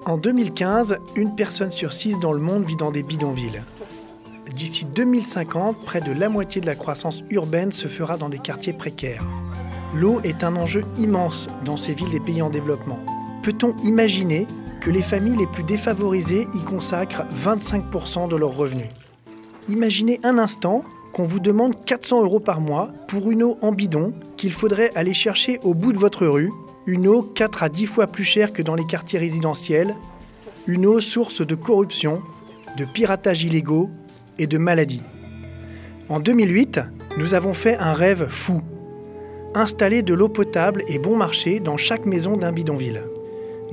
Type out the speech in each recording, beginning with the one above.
En 2015, une personne sur 6 dans le monde vit dans des bidonvilles. D'ici 2050, près de la moitié de la croissance urbaine se fera dans des quartiers précaires. L'eau est un enjeu immense dans ces villes des pays en développement. Peut-on imaginer que les familles les plus défavorisées y consacrent 25% de leurs revenus? Imaginez un instant qu'on vous demande 400 € par mois pour une eau en bidon qu'il faudrait aller chercher au bout de votre rue, une eau 4 à 10 fois plus chère que dans les quartiers résidentiels, une eau source de corruption, de piratage illégaux et de maladies. En 2008, nous avons fait un rêve fou. Installer de l'eau potable et bon marché dans chaque maison d'un bidonville.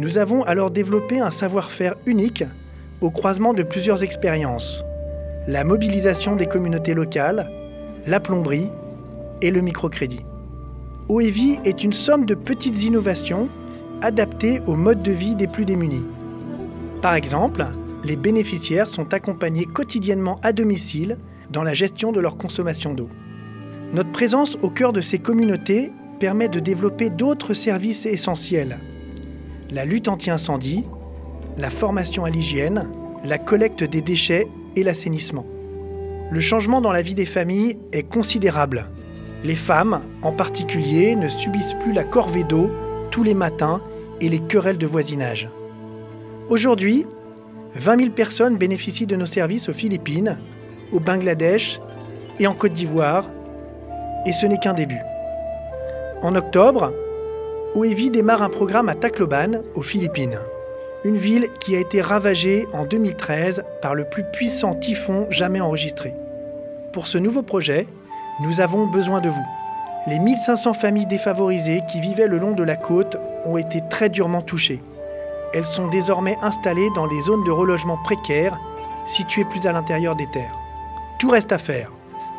Nous avons alors développé un savoir-faire unique au croisement de plusieurs expériences. La mobilisation des communautés locales, la plomberie et le microcrédit. Eau et Vie est une somme de petites innovations adaptées au mode de vie des plus démunis. Par exemple, les bénéficiaires sont accompagnés quotidiennement à domicile dans la gestion de leur consommation d'eau. Notre présence au cœur de ces communautés permet de développer d'autres services essentiels. La lutte anti-incendie, la formation à l'hygiène, la collecte des déchets et l'assainissement. Le changement dans la vie des familles est considérable. Les femmes, en particulier, ne subissent plus la corvée d'eau tous les matins et les querelles de voisinage. Aujourd'hui, 20 000 personnes bénéficient de nos services aux Philippines, au Bangladesh et en Côte d'Ivoire, et ce n'est qu'un début. En octobre, Eau et Vie démarre un programme à Tacloban, aux Philippines, une ville qui a été ravagée en 2013 par le plus puissant typhon jamais enregistré. Pour ce nouveau projet, nous avons besoin de vous. Les 1500 familles défavorisées qui vivaient le long de la côte ont été très durement touchées. Elles sont désormais installées dans les zones de relogement précaires, situées plus à l'intérieur des terres. Tout reste à faire.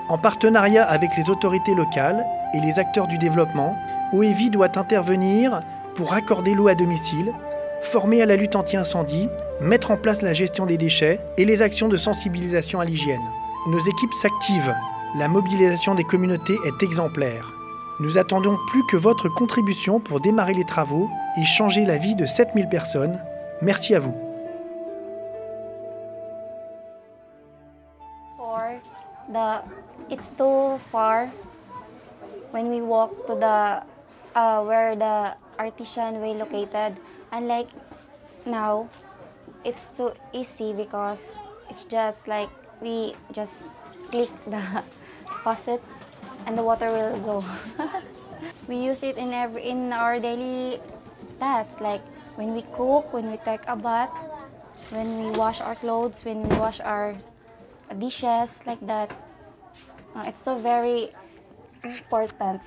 En partenariat avec les autorités locales et les acteurs du développement, Eau et Vie doit intervenir pour raccorder l'eau à domicile, former à la lutte anti-incendie, mettre en place la gestion des déchets et les actions de sensibilisation à l'hygiène. Nos équipes s'activent. La mobilisation des communautés est exemplaire. Nous attendons plus que votre contribution pour démarrer les travaux et changer la vie de 7000 personnes. Merci à vous. It's too far when we walk to the where the artisan way located. Unlike now, it's too easy because it's just like we just click the faucet and the water will go. We use it in our daily tasks, like when we cook, when we take a bath, when we wash our clothes, when we wash our dishes, like that. It's so very important.